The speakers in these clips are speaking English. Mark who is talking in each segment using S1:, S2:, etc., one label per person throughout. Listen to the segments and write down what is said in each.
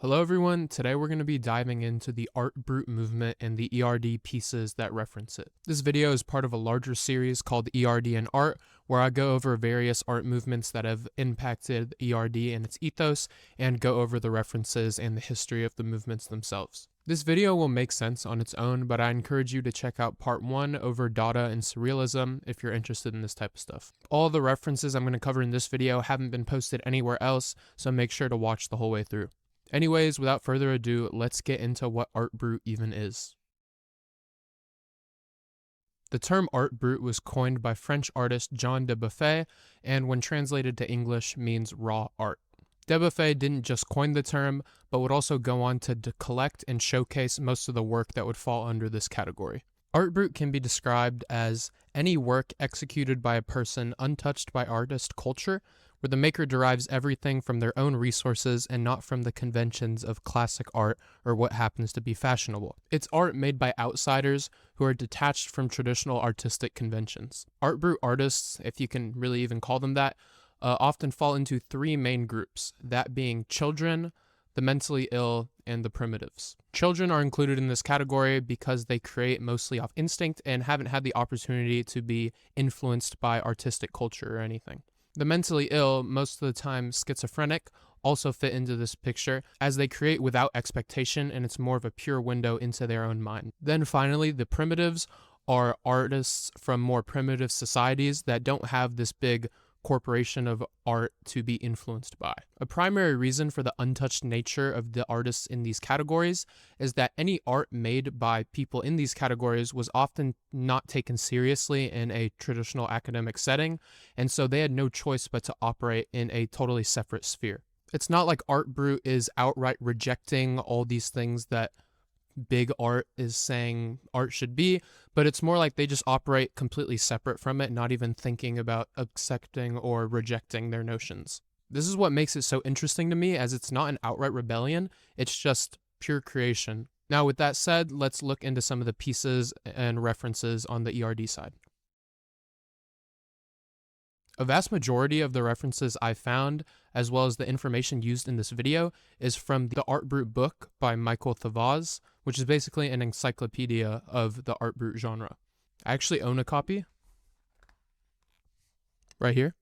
S1: Hello everyone, today we're going to be diving into the Art Brut movement and the ERD pieces that reference it. This video is part of a larger series called ERD and Art, where I go over various art movements that have impacted ERD and its ethos, and go over the references and the history of the movements themselves. This video will make sense on its own, but I encourage you to check out part 1 over Dada and Surrealism if you're interested in this type of stuff. All the references I'm going to cover in this video haven't been posted anywhere else, so make sure to watch the whole way through. Anyways, without further ado, let's get into what Art Brut even is. The term Art Brut was coined by French artist Jean Dubuffet, and when translated to English means raw art. Dubuffet didn't just coin the term, but would also go on to collect and showcase most of the work that would fall under this category. Art Brut can be described as any work executed by a person untouched by artist culture, where the maker derives everything from their own resources and not from the conventions of classic art or what happens to be fashionable. It's art made by outsiders who are detached from traditional artistic conventions. Art Brut artists, if you can really even call them that, often fall into 3 main groups, that being children, the mentally ill, and the primitives. Children are included in this category because they create mostly off instinct and haven't had the opportunity to be influenced by artistic culture or anything. The mentally ill, most of the time schizophrenic, also fit into this picture as they create without expectation and it's more of a pure window into their own mind. Then finally, the primitives are artists from more primitive societies that don't have this big corporation of art to be influenced by. A primary reason for the untouched nature of the artists in these categories is that any art made by people in these categories was often not taken seriously in a traditional academic setting, and so they had no choice but to operate in a totally separate sphere. It's not like Art Brut is outright rejecting all these things that big art is saying art should be, but it's more like they just operate completely separate from it, not even thinking about accepting or rejecting their notions. This is what makes it so interesting to me, as it's not an outright rebellion, it's just pure creation. Now with that said, let's look into some of the pieces and references on the ERD side. A vast majority of the references I found, as well as the information used in this video, is from the Art Brut book by Michael Thavaz, which is basically an encyclopedia of the Art Brut genre. I actually own a copy right here,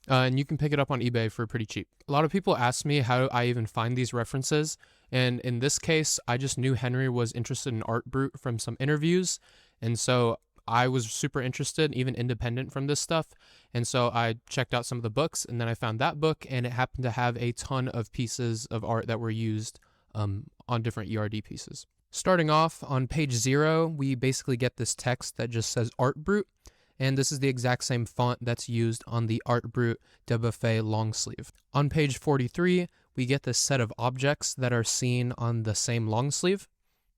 S1: and you can pick it up on eBay for pretty cheap. A lot of people ask me how I even find these references, and in this case, I just knew Henry was interested in Art Brut from some interviews, and so I was super interested, even independent from this stuff, and so I checked out some of the books, and then I found that book, and it happened to have a ton of pieces of art that were used on different ERD pieces. Starting off on page 0, we basically get this text that just says Art Brut, and this is the exact same font that's used on the Art Brut Dubuffet long sleeve. On page 43, we get this set of objects that are seen on the same long sleeve.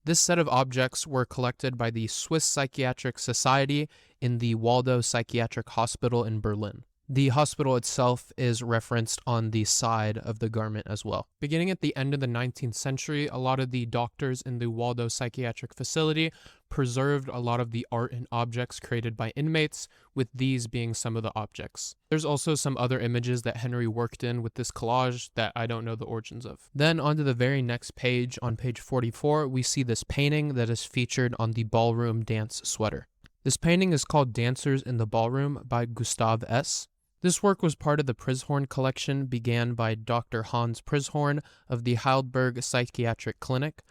S1: This set of objects were collected by the Swiss Psychiatric Society in the Waldow Psychiatric Hospital in Berlin. The hospital itself is referenced on the side of the garment as well. Beginning at the end of the 19th century, a lot of the doctors in the Waldow Psychiatric Facility preserved a lot of the art and objects created by inmates, with these being some of the objects. There's also some other images that Henry worked in with this collage that I don't know the origins of. Then onto the very next page, on page 44, we see this painting that is featured on the ballroom dance sweater. This painting is called Dancers in the Ballroom by Gustav S. This work was part of the Prizhorn collection began by Dr. Hans Prizhorn of the Heidelberg Psychiatric Clinic.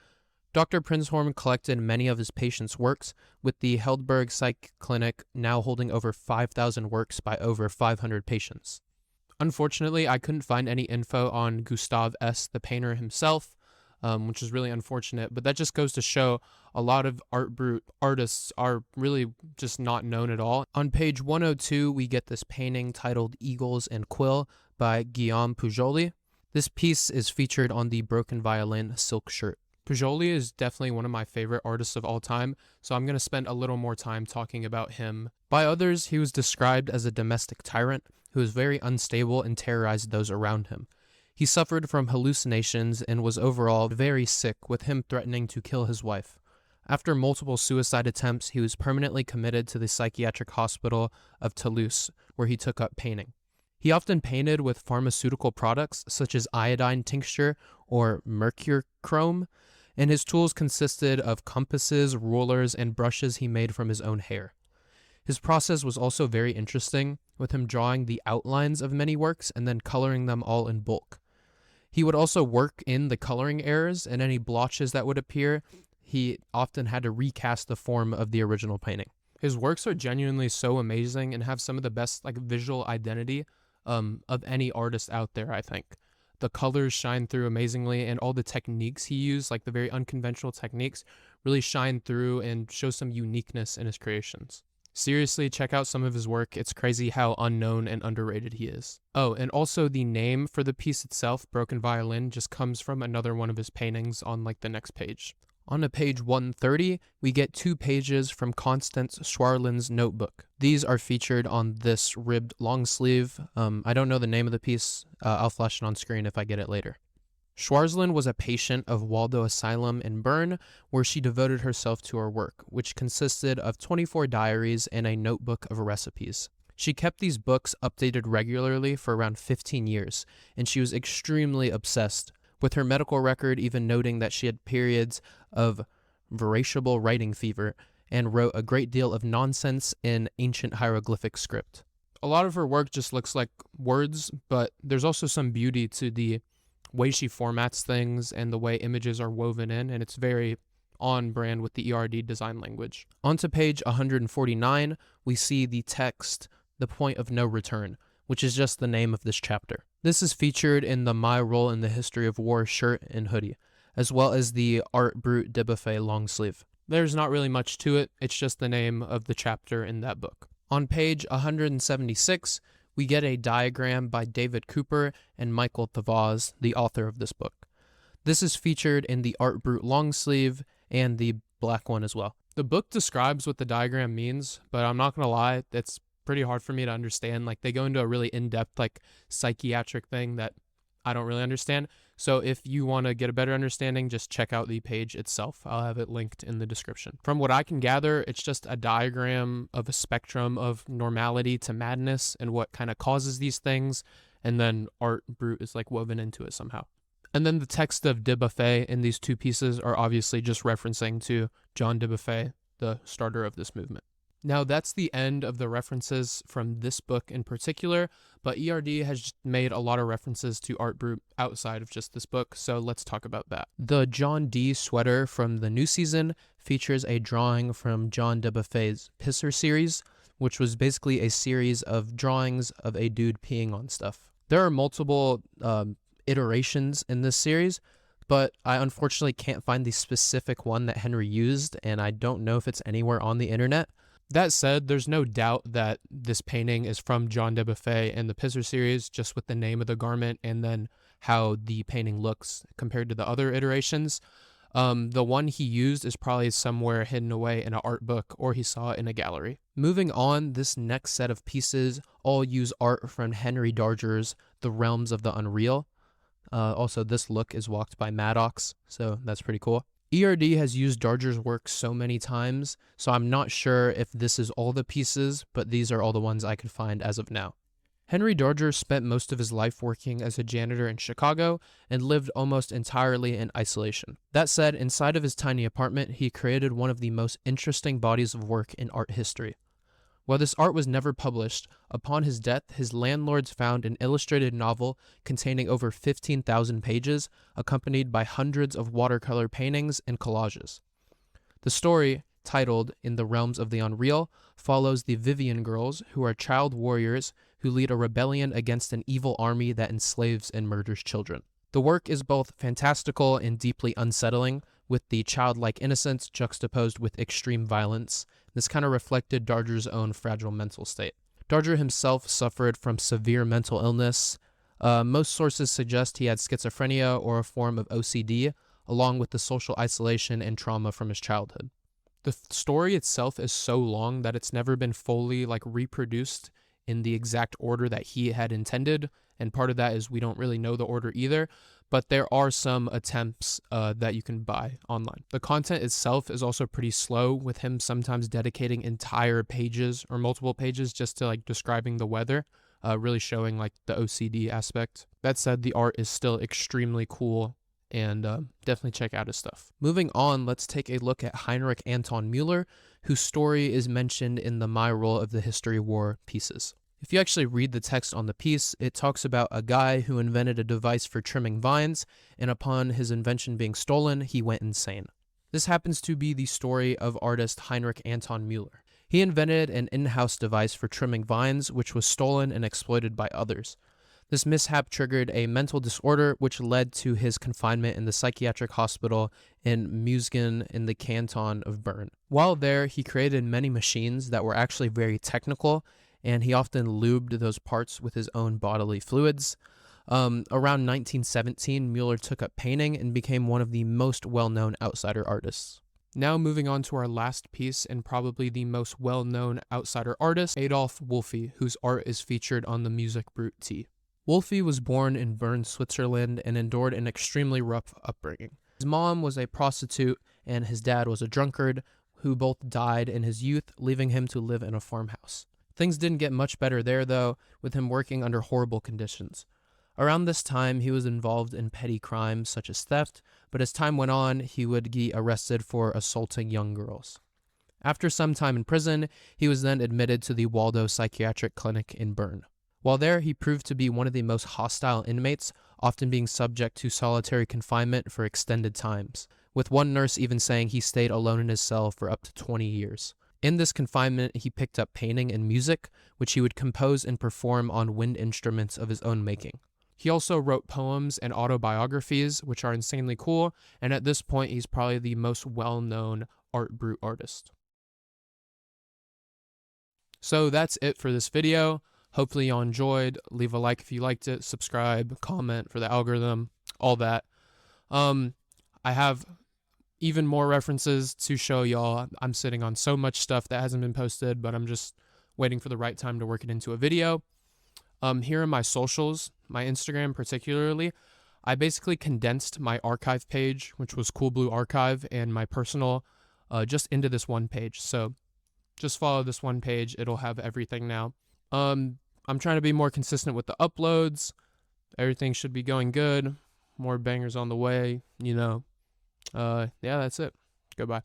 S1: Dr. Prizhorn collected many of his patients' works, with the Heidelberg Psych Clinic now holding over 5,000 works by over 500 patients. Unfortunately, I couldn't find any info on Gustav S., the painter himself, which is really unfortunate, but that just goes to show a lot of Art Brut artists are really just not known at all. On page 102, we get this painting titled Eagles and Quill by Guillaume Pujolle. This piece is featured on the Broken Violin silk shirt. Pujolle is definitely one of my favorite artists of all time, so I'm going to spend a little more time talking about him. By others, he was described as a domestic tyrant who was very unstable and terrorized those around him. He suffered from hallucinations and was overall very sick, with him threatening to kill his wife. After multiple suicide attempts, he was permanently committed to the psychiatric hospital of Toulouse, where he took up painting. He often painted with pharmaceutical products such as iodine tincture or mercurochrome, and his tools consisted of compasses, rulers, and brushes he made from his own hair. His process was also very interesting, with him drawing the outlines of many works and then coloring them all in bulk. He would also work in the coloring errors, and any blotches that would appear, he often had to recast the form of the original painting. His works are genuinely so amazing and have some of the best visual identity of any artist out there, I think. The colors shine through amazingly, and all the techniques he used, the very unconventional techniques, really shine through and show some uniqueness in his creations. Seriously, check out some of his work. It's crazy how unknown and underrated he is. Oh, and also the name for the piece itself, Broken Violin, just comes from another one of his paintings on the next page. On to page 130, we get 2 pages from Constance Schwarlin's notebook. These are featured on this ribbed long sleeve. I don't know the name of the piece. I'll flash it on screen if I get it later. Schwarlin was a patient of Waldo Asylum in Bern, where she devoted herself to her work, which consisted of 24 diaries and a notebook of recipes. She kept these books updated regularly for around 15 years, and she was extremely obsessed, with her medical record even noting that she had periods of voracious writing fever and wrote a great deal of nonsense in ancient hieroglyphic script. A lot of her work just looks like words, but there's also some beauty to the way she formats things and the way images are woven in, and it's very on brand with the ERD design language. Onto page 149, we see the text, "The Point of No Return," which is just the name of this chapter. This is featured in the My Role in the History of War shirt and hoodie, as well as the Art Brut Dubuffet long sleeve. There's not really much to it, it's just the name of the chapter in that book. On page 176, we get a diagram by David Cooper and Michael Thavaz, the author of this book. This is featured in the Art Brut long sleeve and the black one as well. The book describes what the diagram means, but I'm not going to lie, it's pretty hard for me to understand. They go into a really in-depth psychiatric thing that I don't really understand. So if you want to get a better understanding, just check out the page itself. I'll have it linked in the description. From what I can gather, it's just a diagram of a spectrum of normality to madness and what kind of causes these things, and then Art Brut is woven into it somehow. And then the text of Dubuffet in these 2 pieces are obviously just referencing to Jean Dubuffet, the starter of this movement. Now, that's the end of the references from this book in particular, but ERD has made a lot of references to Art Brut outside of just this book, so let's talk about that. The John D sweater from the new season features a drawing from Jean Dubuffet's Pisser series, which was basically a series of drawings of a dude peeing on stuff. There are multiple iterations in this series, but I unfortunately can't find the specific one that Henry used, and I don't know if it's anywhere on the internet. That said, there's no doubt that this painting is from Jean Dubuffet and the Pisser series, just with the name of the garment and then how the painting looks compared to the other iterations. The one he used is probably somewhere hidden away in an art book, or he saw it in a gallery. Moving on, this next set of pieces all use art from Henry Darger's The Realms of the Unreal. Also, this look is walked by Maddox, so that's pretty cool. ERD has used Darger's work so many times, so I'm not sure if this is all the pieces, but these are all the ones I could find as of now. Henry Darger spent most of his life working as a janitor in Chicago and lived almost entirely in isolation. That said, inside of his tiny apartment, he created one of the most interesting bodies of work in art history. While this art was never published, upon his death, his landlords found an illustrated novel containing over 15,000 pages, accompanied by hundreds of watercolor paintings and collages. The story, titled In the Realms of the Unreal, follows the Vivian girls, who are child warriors who lead a rebellion against an evil army that enslaves and murders children. The work is both fantastical and deeply unsettling, with the childlike innocence juxtaposed with extreme violence. This kind of reflected Darger's own fragile mental state. Darger himself suffered from severe mental illness. Most sources suggest he had schizophrenia or a form of OCD, along with the social isolation and trauma from his childhood. The story itself is so long that it's never been fully reproduced in the exact order that he had intended, and part of that is we don't really know the order either, but there are some attempts that you can buy online. The content itself is also pretty slow, with him sometimes dedicating entire pages or multiple pages just to describing the weather, really showing the OCD aspect. That said, the art is still extremely cool and definitely check out his stuff. Moving on, let's take a look at Heinrich Anton Müller, whose story is mentioned in the My Role of the History War pieces. If you actually read the text on the piece, it talks about a guy who invented a device for trimming vines, and upon his invention being stolen, he went insane. This happens to be the story of artist Heinrich Anton Müller. He invented an in-house device for trimming vines, which was stolen and exploited by others. This mishap triggered a mental disorder, which led to his confinement in the psychiatric hospital in Muesgen in the canton of Bern. While there, he created many machines that were actually very technical, and he often lubed those parts with his own bodily fluids. Around 1917, Müller took up painting and became one of the most well-known outsider artists. Now moving on to our last piece and probably the most well-known outsider artist, Adolf Wölfli, whose art is featured on the Music Brut tee. Wölfli was born in Bern, Switzerland, and endured an extremely rough upbringing. His mom was a prostitute, and his dad was a drunkard, who both died in his youth, leaving him to live in a farmhouse. Things didn't get much better there, though, with him working under horrible conditions. Around this time, he was involved in petty crimes such as theft, but as time went on, he would be arrested for assaulting young girls. After some time in prison, he was then admitted to the Waldo Psychiatric Clinic in Bern. While there, he proved to be one of the most hostile inmates, often being subject to solitary confinement for extended times, with one nurse even saying he stayed alone in his cell for up to 20 years. In this confinement, he picked up painting and music, which he would compose and perform on wind instruments of his own making. He also wrote poems and autobiographies, which are insanely cool, and at this point, he's probably the most well-known Art Brut artist. So that's it for this video. Hopefully y'all enjoyed. Leave a like if you liked it, subscribe, comment for the algorithm, all that. I have even more references to show y'all. I'm sitting on so much stuff that hasn't been posted, but I'm just waiting for the right time to work it into a video. Here are my socials, my Instagram particularly. I basically condensed my archive page, which was Cool Blue Archive, and my personal just into this one page. So just follow this one page. It'll have everything now. I'm trying to be more consistent with the uploads. Everything should be going good. More bangers on the way, you know. Yeah, that's it. Goodbye.